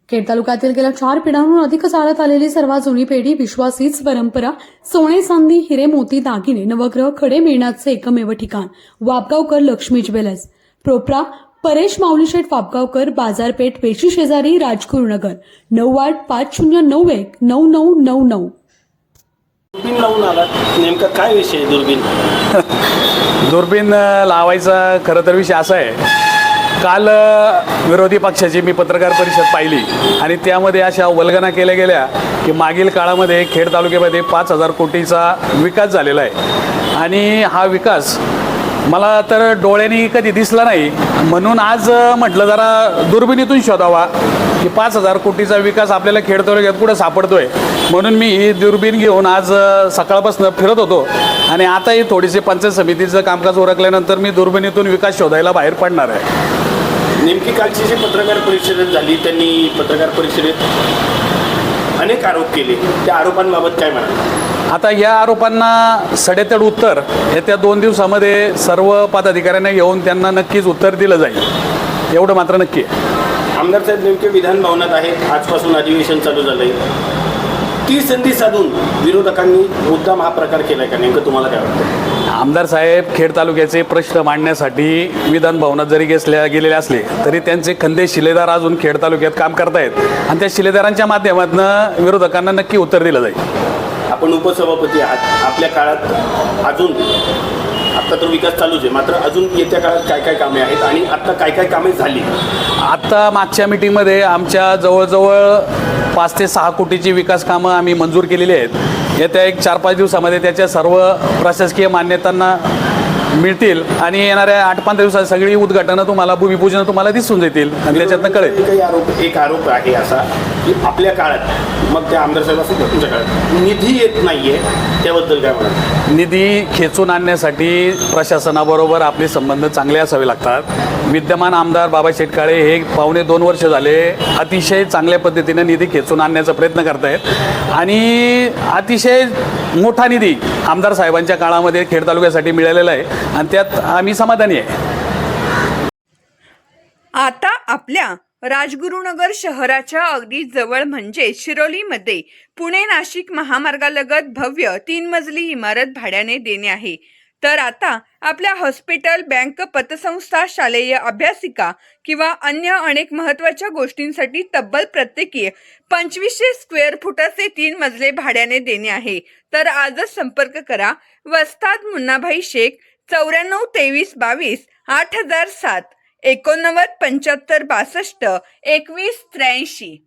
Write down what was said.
खेड तालुक्यातील गेल्या 4 पिढ्यांहून अधिक चालत आलेली सर्वात जुनी पेढी, विश्वास हीच परंपरा, सोने चांदी हिरे मोती दागिने नवग्रह खडे मिळण्याचे एकमेव ठिकाण वापगावकर लक्ष्मी ज्वेलर्स, प्रोप्रा परेश माऊलीशेठ वापगावकर, बाजारपेठ पेशी शेजारी, राजगुरुनगर, 9850919999. दुर्बीन लावून आलात, नेमका काय विषय आहे दुर्बीन? दुर्बीण लावायचा खरं तर विषय असा आहे, काल विरोधी पक्षाची मी पत्रकार परिषद पाहिली आणि त्यामध्ये अशा वल्गना केल्या गेल्या की मागील काळामध्ये खेड तालुक्यामध्ये 5,000 कोटीचा विकास झालेला आहे आणि हा विकास मला तर डोळ्यांनी कधी दिसला नाही, म्हणून आज म्हटलं जरा दुर्बिणीतून शोधावा की 5,000 कोटीचा विकास आपल्याला खेड तालुक्यात कुठं सापडतोय. म्हणून मी ही दुर्बीण घेऊन आज सकाळपासून फिरत होतो आणि आताही थोडीशी पंचायत समितीचं कामकाज उरकल्यानंतर मी दुर्बिणीतून विकास शोधायला बाहेर पडणार आहे. नेमकी कालची जी पत्रकार परिषद झाली, त्यांनी पत्रकार परिषदेत अनेक आरोप केले, त्या आरोपांबाबत काय म्हणाल? आता या आरोपांना सडेतड उत्तर येत्या 2 दिवसामध्ये सर्व पदाधिकाऱ्यांना घेऊन त्यांना नक्कीच उत्तर दिलं जाईल, एवढं मात्र नक्की आहे. आमदार साहेब नेमके विधान भवनात आहेत, आजपासून अधिवेशन चालू झालंय. ती संधी साधून विरोधकांनी मुद्दाम हा प्रकार केलाय का? नेमकं तुम्हाला काय वाटतं? आमदार साहेब खेड तालुक्याचे प्रश्न मांडण्यासाठी विधान भवनात जरी गेलेले असले तरी त्यांचे खंदे शिलेदार अजून खेड तालुक्यात काम करतायत आणि त्या शिलेदारांच्या माध्यमातून विरोधकांना नक्की उत्तर दिलं जाईल. आपण उपसभापती आहात, आपल्या काळात अजून आत्ता तर विकास चालूच आहे, मात्र अजून येत्या काळात काय काय कामे आहेत आणि आत्ता काय काय कामे झाली? आत्ता मागच्या मीटिंगमध्ये आमच्या जवळजवळ 5 ते 6 कोटीची विकास कामं आम्ही मंजूर केलेली आहेत. येत्या 1-4-5 दिवसामध्ये त्याच्या सर्व प्रशासकीय मान्यतांना मिळतील आणि येणाऱ्या 8-15 दिवसात सगळी उद्घाटनं तुम्हाला, भूमिपूजन तुम्हाला दिसून जातील आणि त्याच्यातनं कळेल. एक आरोप आहे असा की आपल्या काळात, मग त्या आमदार साहेब असं तुमच्या काळात निधी येत नाहीये, त्याबद्दल काय म्हणाल? निधी खेचून आणण्यासाठी प्रशासनाबरोबर आपले संबंध चांगले असावे लागतात. विद्यमान आमदार बाबा शेटकाळे हे 2.25 वर्ष झाले अतिशय चांगल्या पद्धतीने निधी खेचून आणण्याचा प्रयत्न करत आहेत आणि अतिशय मोठा निधी आमदार साहेबांच्या काळामध्ये खेड तालुक्यासाठी मिळालेला आहे आणि त्यात आम्ही समाधानी आहे. आता आपल्या राजगुरुनगर शहराच्या अगदी जवळ म्हणजे शिरोलीमध्ये पुणे नाशिक महामार्गालगत भव्य 3 मजली इमारत भाड्याने देणे आहे. तर आता आपल्या हॉस्पिटल, बँक, पतसंस्था, शालेय अभ्यासिका किंवा अन्य अनेक महत्त्वाच्या गोष्टींसाठी तब्बल प्रत्येकी 2500 स्क्वेअर फुटाचे 3 मजले भाड्याने देणे आहे. तर आजच संपर्क करा. वस्ताद मुन्नाभाई शेख, 94 23 22 8007, 89 75 62 21 83.